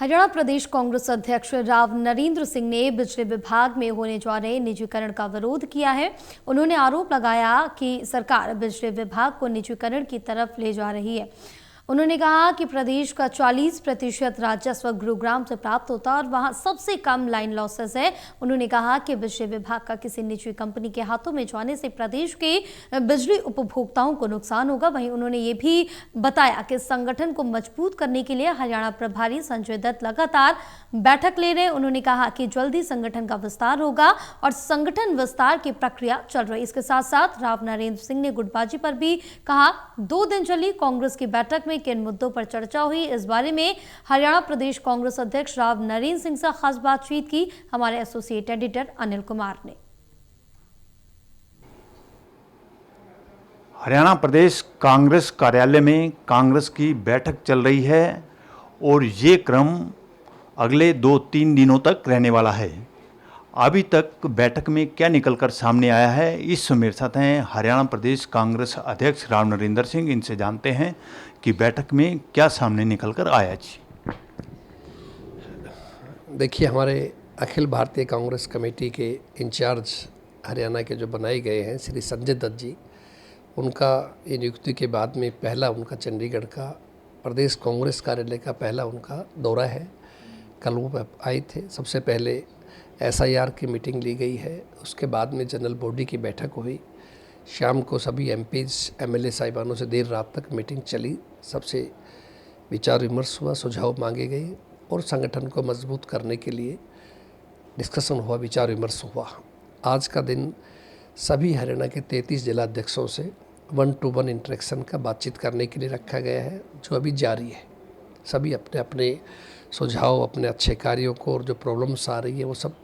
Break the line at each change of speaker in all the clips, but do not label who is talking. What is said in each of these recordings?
हरियाणा प्रदेश कांग्रेस अध्यक्ष राव नरेंद्र सिंह ने बिजली विभाग में होने जा रहे निजीकरण का विरोध किया है। उन्होंने आरोप लगाया कि सरकार बिजली विभाग को निजीकरण की तरफ ले जा रही है। उन्होंने कहा कि प्रदेश का 40% राजस्व गुरुग्राम से प्राप्त होता है और वहां सबसे कम लाइन लॉसेस है। उन्होंने कहा कि बिजली विभाग का किसी निजी कंपनी के हाथों में जाने से प्रदेश के बिजली उपभोक्ताओं को नुकसान होगा। वहीं उन्होंने ये भी बताया कि संगठन को मजबूत करने के लिए हरियाणा प्रभारी संजय दत्त लगातार बैठक ले रहे हैं। उन्होंने कहा कि जल्दी संगठन का विस्तार होगा और संगठन विस्तार की प्रक्रिया चल रही है। इसके साथ साथ राव नरेंद्र सिंह ने गुटबाजी पर भी कहा। 2 दिन चली कांग्रेस की बैठक में किन मुद्दों पर चर्चा हुई, इस बारे में हरियाणा प्रदेश कांग्रेस अध्यक्ष राव नरेंद्र सिंह से खास बातचीत की हमारे एसोसिएट एडिटर अनिल कुमार ने।
हरियाणा प्रदेश कांग्रेस कार्यालय में कांग्रेस की बैठक चल रही है और ये क्रम अगले 2-3 दिनों तक रहने वाला है। अभी तक बैठक में क्या निकलकर सामने आया है, इस मेरे साथ हैं हरियाणा प्रदेश कांग्रेस अध्यक्ष राव नरेंद्र सिंह। इनसे जानते हैं कि बैठक में क्या सामने निकलकर आया। जी
देखिए, हमारे अखिल भारतीय कांग्रेस कमेटी के इंचार्ज हरियाणा के जो बनाए गए हैं श्री संजय दत्त जी, उनका ये नियुक्ति के बाद में पहला उनका चंडीगढ़ का प्रदेश कांग्रेस कार्यालय का पहला उनका दौरा है। कल वो आए थे। सबसे पहले SIR की मीटिंग ली गई है, उसके बाद में जनरल बॉडी की बैठक हुई। शाम को सभी MPs MLA साहिबानों से देर रात तक मीटिंग चली। सबसे विचार विमर्श हुआ, सुझाव मांगे गए और संगठन को मजबूत करने के लिए डिस्कशन हुआ, विचार विमर्श हुआ। आज का दिन सभी हरियाणा के 33 जिला अध्यक्षों से 1-to-1 इंटरेक्शन का बातचीत करने के लिए रखा गया है, जो अभी जारी है। सभी अपने अपने सुझाव, अपने अच्छे कार्यों को और जो प्रॉब्लम्स आ रही है वो सब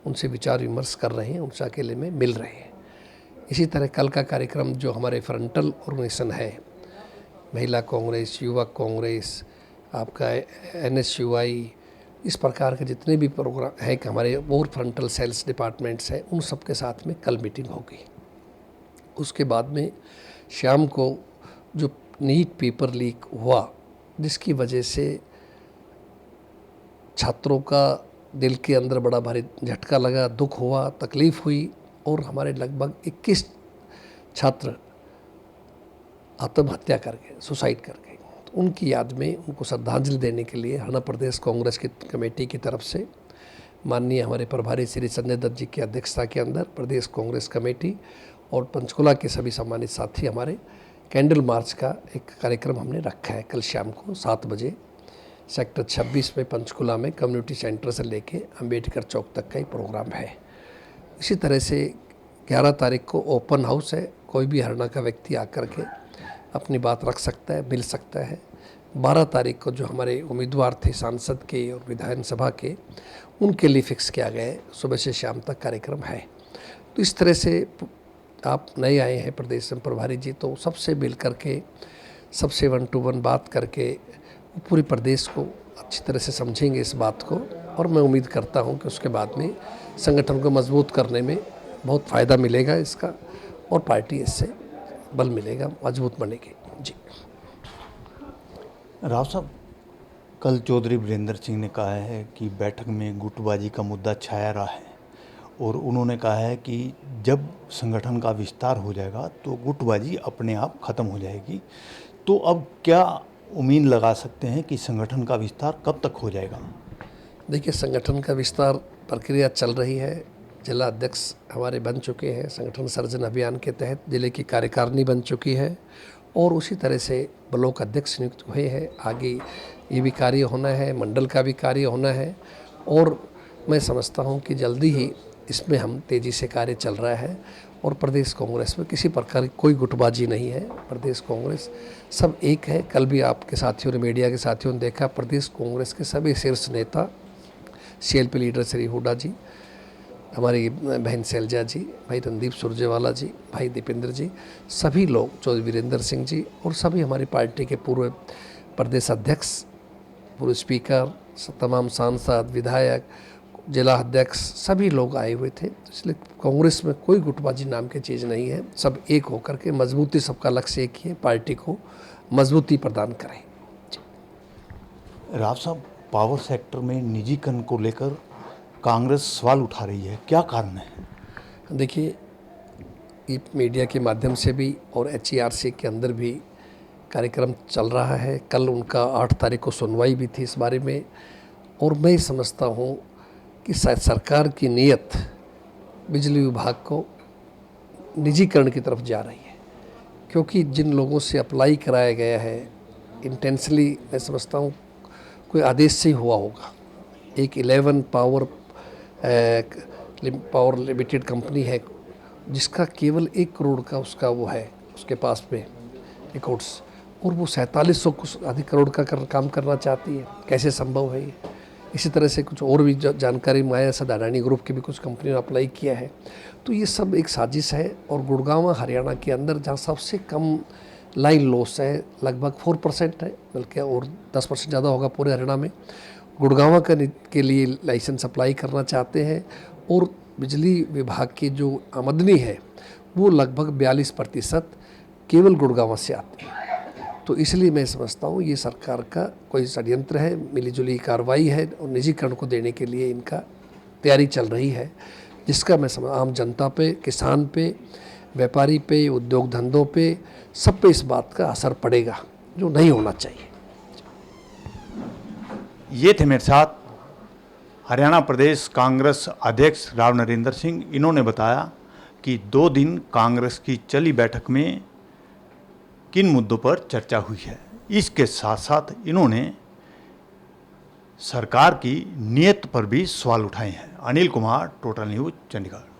उनसे विचार विमर्श कर रहे हैं, उनसे अकेले में मिल रहे हैं। इसी तरह कल का कार्यक्रम जो हमारे फ्रंटल ऑर्गेनाइजेशन है, महिला कांग्रेस, युवा कांग्रेस, आपका NSUI, इस प्रकार के जितने भी प्रोग्राम हैं कि हमारे और फ्रंटल सेल्स डिपार्टमेंट्स हैं, उन सब के साथ में कल मीटिंग होगी। उसके बाद में शाम को जो नीट पेपर लीक हुआ, जिसकी वजह से छात्रों का दिल के अंदर बड़ा भारी झटका लगा, दुख हुआ, तकलीफ़ हुई और हमारे लगभग 21 छात्र आत्महत्या कर गए, सुसाइड कर गए। तो उनकी याद में उनको श्रद्धांजलि देने के लिए हरियाणा प्रदेश कांग्रेस की कमेटी की तरफ से माननीय हमारे प्रभारी श्री संजय दत्त जी की अध्यक्षता के अंदर प्रदेश कांग्रेस कमेटी और पंचकुला के सभी सम्मानित साथी हमारे कैंडल मार्च का एक कार्यक्रम हमने रखा है। कल शाम को 7 बजे सेक्टर 26 में पंचकुला में कम्युनिटी सेंटर से लेके अंबेडकर चौक तक का ही प्रोग्राम है। इसी तरह से 11 तारीख को ओपन हाउस है, कोई भी हरियाणा का व्यक्ति आकर के अपनी बात रख सकता है, मिल सकता है। 12 तारीख को जो हमारे उम्मीदवार थे सांसद के और विधानसभा के, उनके लिए फिक्स किया गया है, सुबह से शाम तक कार्यक्रम है। तो इस तरह से आप नए आए हैं प्रदेश में प्रभारी जी, तो सबसे मिल करके, सबसे 1-to-1 बात करके पूरे प्रदेश को अच्छी तरह से समझेंगे इस बात को। और मैं उम्मीद करता हूं कि उसके बाद में संगठन को मजबूत करने में बहुत फ़ायदा मिलेगा इसका और पार्टी इससे बल मिलेगा, मजबूत बनेगी। जी
राव साहब, कल चौधरी वीरेंद्र सिंह ने कहा है कि बैठक में गुटबाजी का मुद्दा छाया रहा है और उन्होंने कहा है कि जब संगठन का विस्तार हो जाएगा तो गुटबाजी अपने आप खत्म हो जाएगी। तो अब क्या उम्मीद लगा सकते हैं कि संगठन का विस्तार कब तक हो जाएगा?
देखिए, संगठन का विस्तार प्रक्रिया चल रही है। जिला अध्यक्ष हमारे बन चुके हैं, संगठन सर्जन अभियान के तहत जिले की कार्यकारिणी बन चुकी है और उसी तरह से ब्लॉक अध्यक्ष नियुक्त हुए हैं। आगे ये भी कार्य होना है, मंडल का भी कार्य होना है और मैं समझता हूँ कि जल्दी ही इसमें हम तेज़ी से कार्य चल रहा है और प्रदेश कांग्रेस में किसी प्रकार की कोई गुटबाजी नहीं है। प्रदेश कांग्रेस सब एक है। कल भी आपके साथियों ने, मीडिया के साथियों ने देखा, प्रदेश कांग्रेस के सभी शीर्ष नेता, CLP लीडर श्री हुड्डा जी, हमारी बहन शैलजा जी, भाई रणदीप सुरजेवाला जी, भाई दीपेंद्र जी, सभी लोग, चौधरी वीरेंद्र सिंह जी और सभी हमारी पार्टी के पूर्व प्रदेश अध्यक्ष, पूर्व स्पीकर, तमाम सांसद, विधायक, जिला अध्यक्ष, सभी लोग आए हुए थे। तो इसलिए कांग्रेस में कोई गुटबाजी नाम की चीज़ नहीं है। सब एक होकर के मजबूती, सबका लक्ष्य एक ही है, पार्टी को मजबूती प्रदान करें।
राव साहब, पावर सेक्टर में निजीकरण को लेकर कांग्रेस सवाल उठा रही है, क्या कारण है?
देखिए, ये मीडिया के माध्यम से भी और HERC के अंदर भी कार्यक्रम चल रहा है। कल उनका 8 तारीख को सुनवाई भी थी इस बारे में, और मैं समझता हूँ कि शायद सरकार की नीयत बिजली विभाग को निजीकरण की तरफ जा रही है, क्योंकि जिन लोगों से अप्लाई कराया गया है इंटेंसली, मैं समझता हूँ कोई आदेश से ही हुआ होगा। एक 11 पावर लिमिटेड कंपनी है जिसका केवल 1 करोड़ का उसका वो है उसके पास में रिकॉर्ड्स, और वो 4700 कुछ अधिक करोड़ का काम करना चाहती है। कैसे संभव है ये? इसी तरह से कुछ और भी जानकारी माया सदारानी ग्रुप की भी कुछ कंपनियों ने अप्लाई किया है। तो ये सब एक साजिश है। और गुड़गांव हरियाणा के अंदर जहाँ सबसे कम लाइन लॉस है, लगभग 4% है, बल्कि और 10% ज़्यादा होगा पूरे हरियाणा में, गुड़गांव के लिए लाइसेंस अप्लाई करना चाहते हैं। और बिजली विभाग की जो आमदनी है वो लगभग 42% केवल गुड़गांव से आती है। तो इसलिए मैं समझता हूँ ये सरकार का कोई षड्यंत्र है, मिलीजुली कार्रवाई है, और निजीकरण को देने के लिए इनका तैयारी चल रही है, जिसका मैं समझ आम जनता पे, किसान पे, व्यापारी पे, उद्योग धंधों पे, सब पे इस बात का असर पड़ेगा, जो नहीं होना चाहिए।
ये थे मेरे साथ हरियाणा प्रदेश कांग्रेस अध्यक्ष राव नरेंद्र सिंह। इन्होंने बताया कि 2 दिन कांग्रेस की चली बैठक में किन मुद्दों पर चर्चा हुई है। इसके साथ साथ इन्होंने सरकार की नीयत पर भी सवाल उठाए हैं। Anil Kumar, total news, Chandigarh.